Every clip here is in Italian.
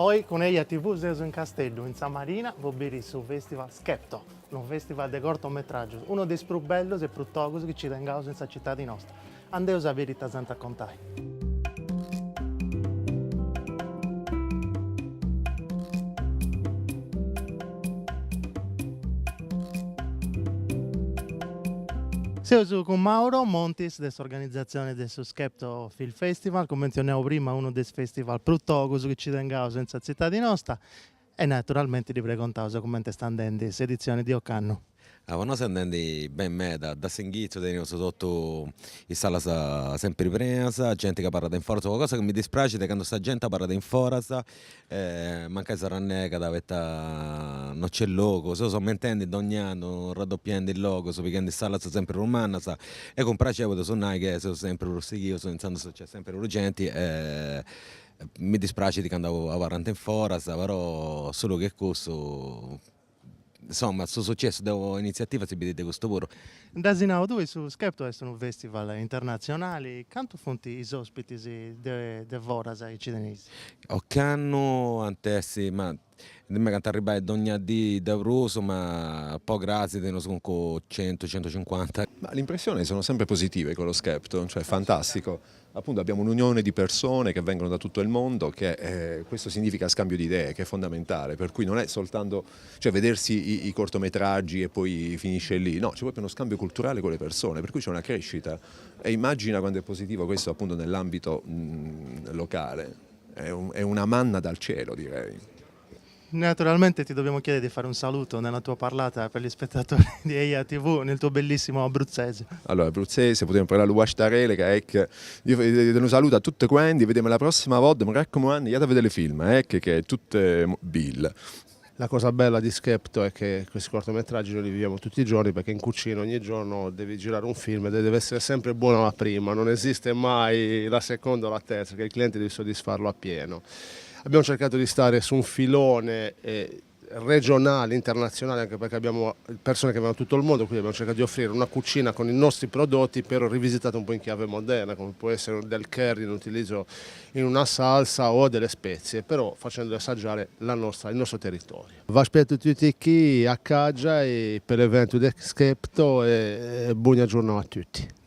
Oggi con Eia TV siamo in Castello, in San Marina, vobiri sul Festival Skepto, un festival di cortometraggio, uno dei più belli e più togosi che ci tengono in questa città di nostra. Andiamo a verità santa contai. Siamo con Mauro Montis, dell'organizzazione del Skepto Film Festival, come menzionavo prima, uno dei festival più togosi che ci tengono senza città di nostra. E naturalmente ti preguntavo come sta andando questa edizione di Ocanno. Noi stiamo andando ben da Senghizzo, teniamo sotto in sala sempre presa, gente che parla in forza, qualcosa che mi dispiace è che quando sta gente parla in forza, manca sarà nega, non c'è il logo, se sono mentendo ogni anno, raddoppiando il logo, so perché in sala sempre romana, e con piacere sono che sono sempre rustichi, sono iniziando a c'è sempre urgenti, mi dispiace di che andavo a parlare in forza, però solo che questo. Insomma, sto successo dell'iniziativa si vede questo pure. Da tu su Skepto è un festival internazionale, quanto fonti i ospiti di Voras ai cinesi? Occanno, antessi, ma non mi canta arrivare ogni di d'Euroso, ma poi grazie, sono con 100-150. Ma le impressioni sono sempre positive con lo Skepto, cioè fantastico. Appunto abbiamo un'unione di persone che vengono da tutto il mondo, che questo significa scambio di idee, che è fondamentale, per cui non è soltanto vedersi i cortometraggi e poi finisce lì, no, c'è proprio uno scambio culturale con le persone, per cui c'è una crescita e immagina quando è positivo questo appunto nell'ambito locale, è una manna dal cielo, direi. Naturalmente ti dobbiamo chiedere di fare un saluto nella tua parlata per gli spettatori di Eia TV nel tuo bellissimo abruzzese. Allora, abruzzese, potremmo parlare l'Uastarele, che io un saluto a tutti quanti, vediamo la prossima volta, mi raccomando, andate a vedere il film, che è tutte Bill. La cosa bella di Skepto è che questi cortometraggi noi li viviamo tutti i giorni, perché in cucina ogni giorno devi girare un film ed deve essere sempre buona la prima, non esiste mai la seconda o la terza, perché il cliente deve soddisfarlo appieno. Abbiamo cercato di stare su un filone regionale, internazionale, anche perché abbiamo persone che vengono da tutto il mondo, quindi abbiamo cercato di offrire una cucina con i nostri prodotti, però rivisitata un po' in chiave moderna, come può essere del curry in utilizzo in una salsa o delle spezie, però facendo assaggiare il nostro territorio. Vi aspetto tutti qui a casa e per l'evento di Skepto e buona giornata a tutti.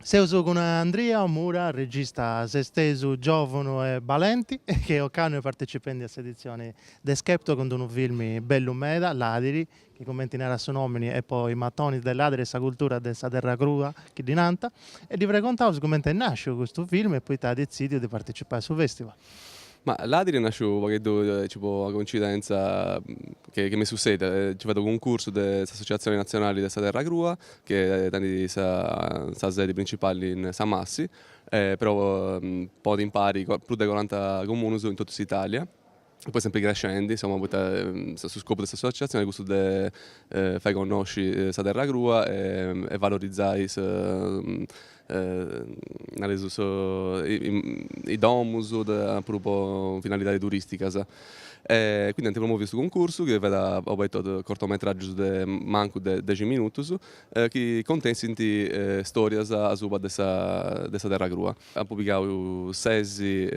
Siamo con Andrea Mura, regista se stesso, giovane e valenti, che Occano partecipanti a questa edizione di Skepto con un film bello meda, Ladiri, che commenti nella sua nomine e poi i mattoni dell'Adri e la cultura della terra crua che dinanta, e di raccontare come nasce questo film e poi ti ha deciso di partecipare al festival. Ma l'Adri nasce tipo, a coincidenza che mi succede, ci vado con un corso dell'Associazione Nazionale della Terra Crua, che è sa sede principale in San Massi, però poi impari più di 40 comuni in tutta Italia. E poi sempre crescendo, insomma, su scopo di questa associazione, questo di fai conosci la terra crua e valorizzare i domus proprio finalità turistica. Quindi abbiamo promosso questo concorso che vede un cortometraggio di manco 10 minuti che contiene storie su questa terra crua. Abbiamo pubblicato 6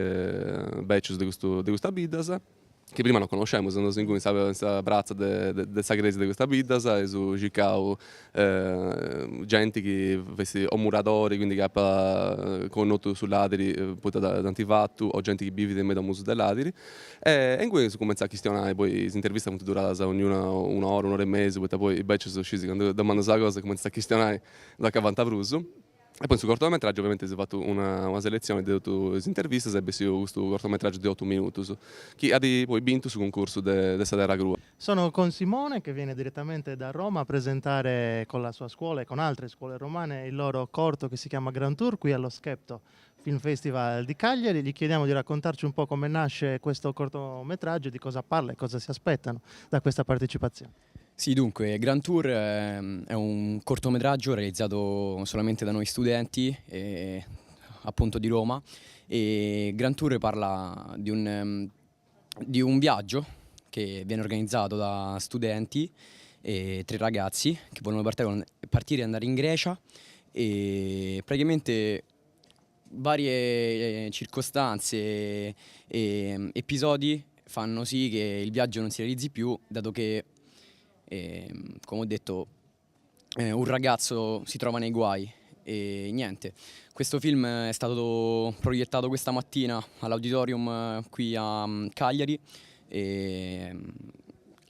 batches di questa vita che prima non conosciamo, sono in questa braccia del sagrese di questa vita, e su Gicao gente che o muratori, quindi che ha conosciuto sull'Adri, poi da antivatto, o gente che vive in mezzo al museo dell'Adri. E in questo comincia a questionare, poi l'intervista è durata ognuna un'ora, un'ora e mezza, poi i batch sono scesi, quando domanda questa cosa comincia a questionare da che avanti Abruzzo. E poi sul cortometraggio ovviamente si è fatto una selezione di 8 interviste e si è questo cortometraggio di 8 minuti che ha poi vinto sul concorso di Terra Crua. Sono con Simone che viene direttamente da Roma a presentare con la sua scuola e con altre scuole romane il loro corto che si chiama Grand Tour qui allo Skepto Film Festival di Cagliari. Gli chiediamo di raccontarci un po' come nasce questo cortometraggio, di cosa parla e cosa si aspettano da questa partecipazione. Sì, dunque, Grand Tour è un cortometraggio realizzato solamente da noi studenti, appunto di Roma, e Grand Tour parla di un viaggio che viene organizzato da studenti e 3 ragazzi che vogliono partire e andare in Grecia, e praticamente varie circostanze e episodi fanno sì che il viaggio non si realizzi più, dato che, come ho detto, un ragazzo si trova nei guai e niente. Questo film è stato proiettato questa mattina all'auditorium qui a Cagliari e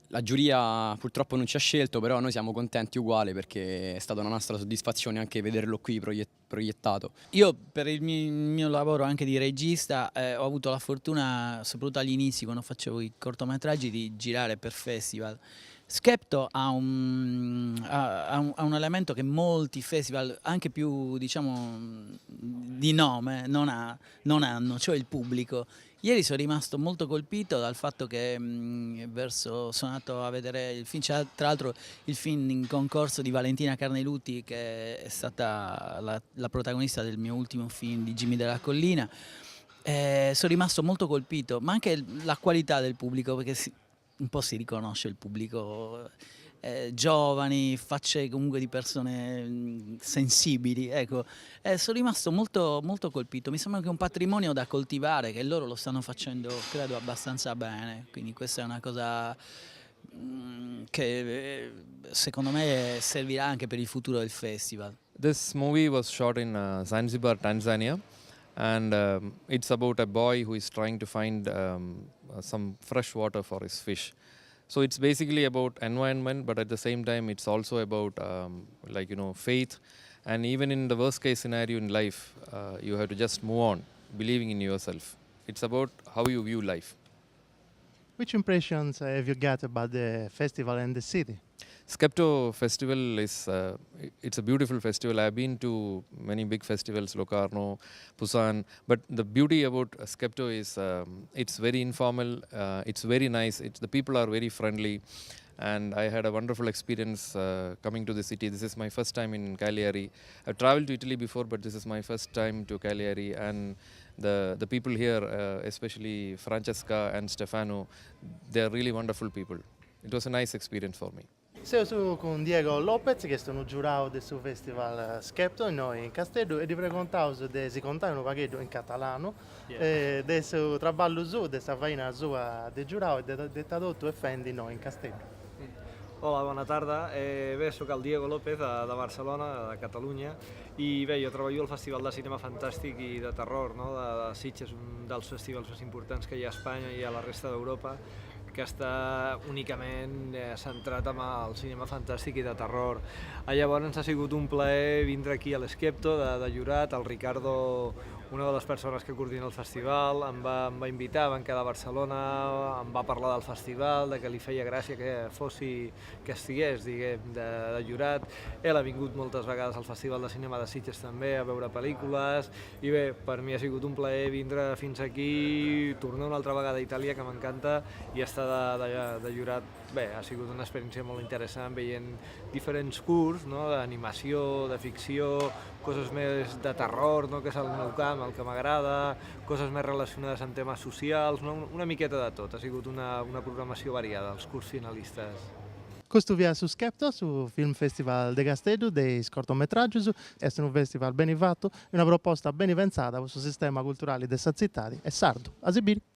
la giuria purtroppo non ci ha scelto, però noi siamo contenti uguale perché è stata una nostra soddisfazione anche vederlo qui proiettato. Io per il mio lavoro anche di regista ho avuto la fortuna, soprattutto agli inizi quando facevo i cortometraggi, di girare per festival. Skepto ha un elemento che molti festival, anche più diciamo di nome, non hanno, cioè il pubblico. Ieri sono rimasto molto colpito dal fatto che sono andato a vedere il film, c'era tra l'altro il film in concorso di Valentina Carnelutti, che è stata la protagonista del mio ultimo film di Jimmy della Collina. Sono rimasto molto colpito, ma anche la qualità del pubblico, perché un po' si riconosce il pubblico, giovani, facce comunque di persone sensibili, ecco. Sono rimasto molto, molto colpito, mi sembra che è un patrimonio da coltivare, che loro lo stanno facendo credo abbastanza bene, quindi questa è una cosa che secondo me servirà anche per il futuro del festival. This movie was shot in Zanzibar, Tanzania, and it's about a boy who is trying to find some fresh water for his fish. So it's basically about environment, but at the same time it's also about faith, and even in the worst case scenario in life, you have to just move on, believing in yourself. It's about how you view life. Which impressions have you got about the festival and the city? Skepto Festival it's a beautiful festival. I've been to many big festivals, Locarno, Busan, but the beauty about Skepto is it's very informal, it's very nice, the people are very friendly, and I had a wonderful experience coming to the city. This is my first time in Cagliari. I've traveled to Italy before, but this is my first time to Cagliari, and the people here, especially Francesca and Stefano, they are really wonderful people. It was a nice experience for me. Estou com Diego Lopez, que é no jurado desse festival Skepto, e noi in Castello, e di perguntamos de se contar um pouquinho em catalano, desse trabalho seu, dessa feina sua de jurado, e de tradotto e fendi noi in Castello. Hola, bona tarda. Bé, soc el Diego López, de Barcelona, de Catalunya, i bé, jo treballo al Festival de Cinema Fantàstic i de Terror, no? de Sitges, un dels festivals més importants que hi ha a Espanya i a la resta d'Europa, que està únicament centrat en el cinema fantàstic i de terror. Llavors ha sigut un plaer vindre aquí a l'Skepto de jurat. El Ricardo, una de les persones que coordina el festival, em va invitar, van quedar a Barcelona, em va parlar del festival, de que li feia gràcia que estigués, diguem, de jurat. Ell ha vingut moltes vegades al Festival de Cinema de Sitges també a veure pel·lícules, i bé, per mi ha sigut un plaer vindre fins aquí, tornar una altra vegada a Itàlia, que m'encanta, i estar de jurat. Bé, ha sigut una experiència molt interessant, veient diferents curts, no? D'animació, de ficció, coses més de terror, no? Que és el meu camp, el que m'agrada, coses més relacionades amb temes socials, no? Una miqueta de tot. Ha sigut una programació variada, els curts finalistes. Questo via su Skepto, su Film Festival de Castello, dei cortometraggi, è un festival ben fatto, una proposta ben pensata sul sistema culturale della città e sardo, a esibire.